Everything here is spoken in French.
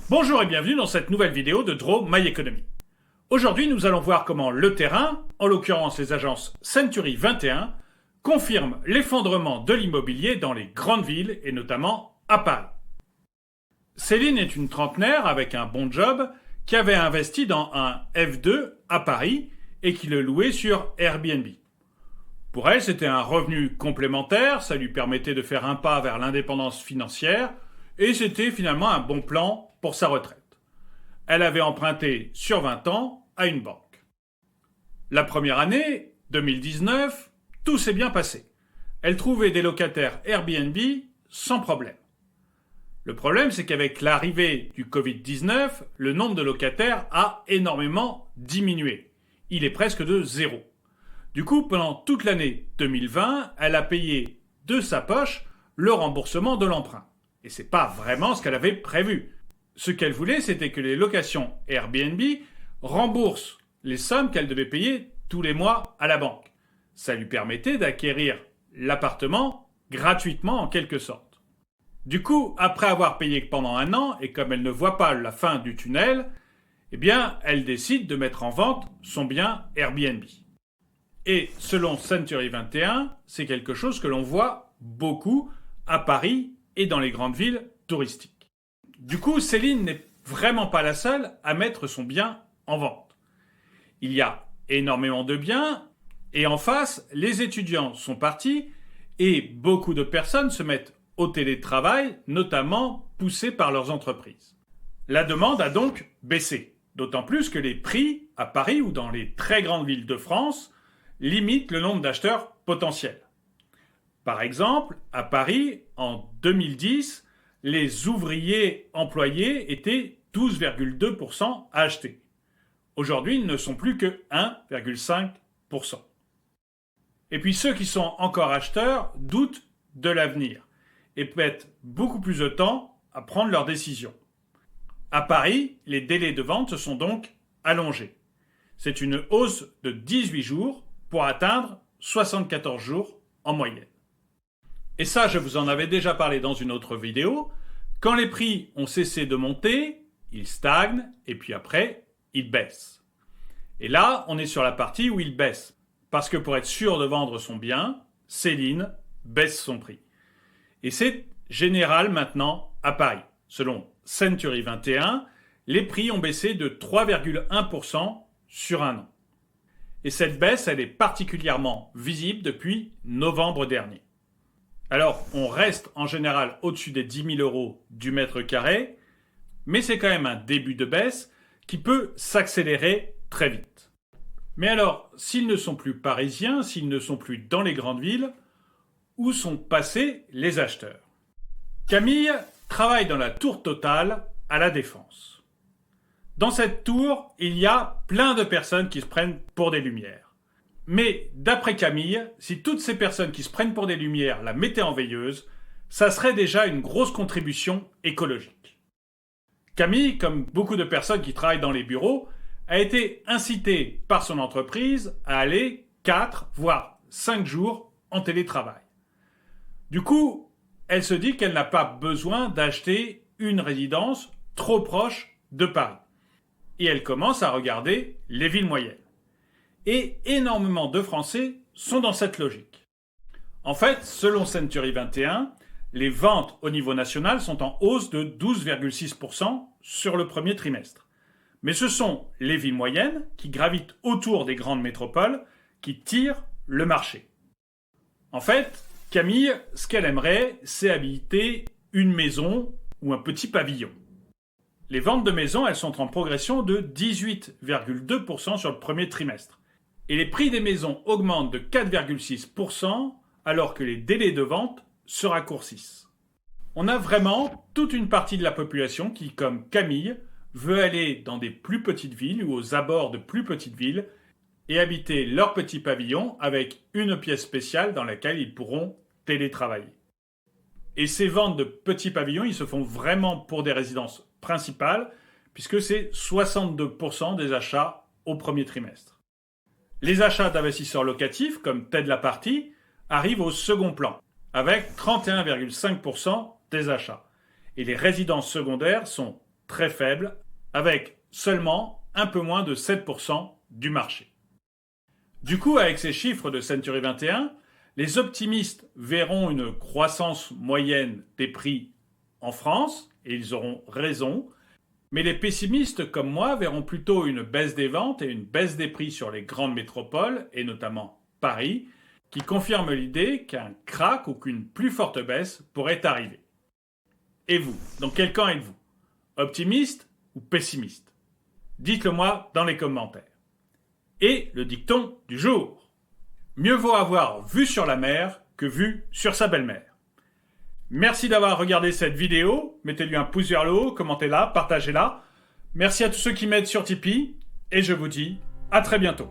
Bonjour et bienvenue dans cette nouvelle vidéo de Draw My Economy. Aujourd'hui, nous allons voir comment le terrain, en l'occurrence les agences Century 21, confirme l'effondrement de l'immobilier dans les grandes villes et notamment à Paris. Céline est une trentenaire avec un bon job qui avait investi dans un F2 à Paris et qui le louait sur Airbnb. Pour elle, c'était un revenu complémentaire, ça lui permettait de faire un pas vers l'indépendance financière et c'était finalement un bon plan pour sa retraite. Elle avait emprunté sur 20 ans à une banque. La première année, 2019, tout s'est bien passé. Elle trouvait des locataires Airbnb sans problème. Le problème, c'est qu'avec l'arrivée du Covid-19, le nombre de locataires a énormément diminué. Il est presque de zéro. Du coup, pendant toute l'année 2020, elle a payé de sa poche le remboursement de l'emprunt. Et c'est pas vraiment ce qu'elle avait prévu. Ce qu'elle voulait, c'était que les locations Airbnb remboursent les sommes qu'elle devait payer tous les mois à la banque. Ça lui permettait d'acquérir l'appartement gratuitement en quelque sorte. Du coup, après avoir payé pendant un an, et comme elle ne voit pas la fin du tunnel, eh bien, elle décide de mettre en vente son bien Airbnb. Et selon Century 21, c'est quelque chose que l'on voit beaucoup à Paris et dans les grandes villes touristiques. Du coup, Céline n'est vraiment pas la seule à mettre son bien en vente. Il y a énormément de biens et en face, les étudiants sont partis et beaucoup de personnes se mettent au télétravail, notamment poussées par leurs entreprises. La demande a donc baissé, d'autant plus que les prix à Paris ou dans les très grandes villes de France limitent le nombre d'acheteurs potentiels. Par exemple, à Paris, en 2010, les ouvriers employés étaient 12,2% à acheter. Aujourd'hui, ils ne sont plus que 1,5%. Et puis ceux qui sont encore acheteurs doutent de l'avenir et mettent beaucoup plus de temps à prendre leurs décisions. À Paris, les délais de vente se sont donc allongés. C'est une hausse de 18 jours pour atteindre 74 jours en moyenne. Et ça, je vous en avais déjà parlé dans une autre vidéo. Quand les prix ont cessé de monter, ils stagnent et puis après, ils baissent. Et là, on est sur la partie où ils baissent. Parce que pour être sûr de vendre son bien, Céline baisse son prix. Et c'est général maintenant à Paris. Selon Century 21, les prix ont baissé de 3,1% sur un an. Et cette baisse, elle est particulièrement visible depuis novembre dernier. Alors, on reste en général au-dessus des 10 000 euros du mètre carré, mais c'est quand même un début de baisse qui peut s'accélérer très vite. Mais alors, s'ils ne sont plus parisiens, s'ils ne sont plus dans les grandes villes, où sont passés les acheteurs ? Camille travaille dans la tour Total à La Défense. Dans cette tour, il y a plein de personnes qui se prennent pour des lumières. Mais d'après Camille, si toutes ces personnes qui se prennent pour des lumières la mettaient en veilleuse, ça serait déjà une grosse contribution écologique. Camille, comme beaucoup de personnes qui travaillent dans les bureaux, a été incitée par son entreprise à aller 4 voire 5 jours en télétravail. Du coup, elle se dit qu'elle n'a pas besoin d'acheter une résidence trop proche de Paris. Et elle commence à regarder les villes moyennes. Et énormément de Français sont dans cette logique. En fait, selon Century 21, les ventes au niveau national sont en hausse de 12,6% sur le premier trimestre. Mais ce sont les villes moyennes, qui gravitent autour des grandes métropoles, qui tirent le marché. En fait, Camille, ce qu'elle aimerait, c'est habiter une maison ou un petit pavillon. Les ventes de maisons, elles sont en progression de 18,2% sur le premier trimestre. Et les prix des maisons augmentent de 4,6% alors que les délais de vente se raccourcissent. On a vraiment toute une partie de la population qui, comme Camille, veut aller dans des plus petites villes ou aux abords de plus petites villes et habiter leur petit pavillon avec une pièce spéciale dans laquelle ils pourront télétravailler. Et ces ventes de petits pavillons, ils se font vraiment pour des résidences principales puisque c'est 62% des achats au premier trimestre. Les achats d'investisseurs locatifs, comme Ted Laparty, arrivent au second plan, avec 31,5% des achats. Et les résidences secondaires sont très faible, avec seulement un peu moins de 7% du marché. Du coup, avec ces chiffres de Century 21, les optimistes verront une croissance moyenne des prix en France, et ils auront raison, mais les pessimistes comme moi verront plutôt une baisse des ventes et une baisse des prix sur les grandes métropoles, et notamment Paris, qui confirme l'idée qu'un krach ou qu'une plus forte baisse pourrait arriver. Et vous, dans quel camp êtes-vous? Optimiste ou pessimiste? Dites-le moi dans les commentaires. Et le dicton du jour. Mieux vaut avoir vu sur la mer que vu sur sa belle-mère. Merci d'avoir regardé cette vidéo. Mettez-lui un pouce vers le haut, commentez-la, partagez-la. Merci à tous ceux qui m'aident sur Tipeee. Et je vous dis à très bientôt.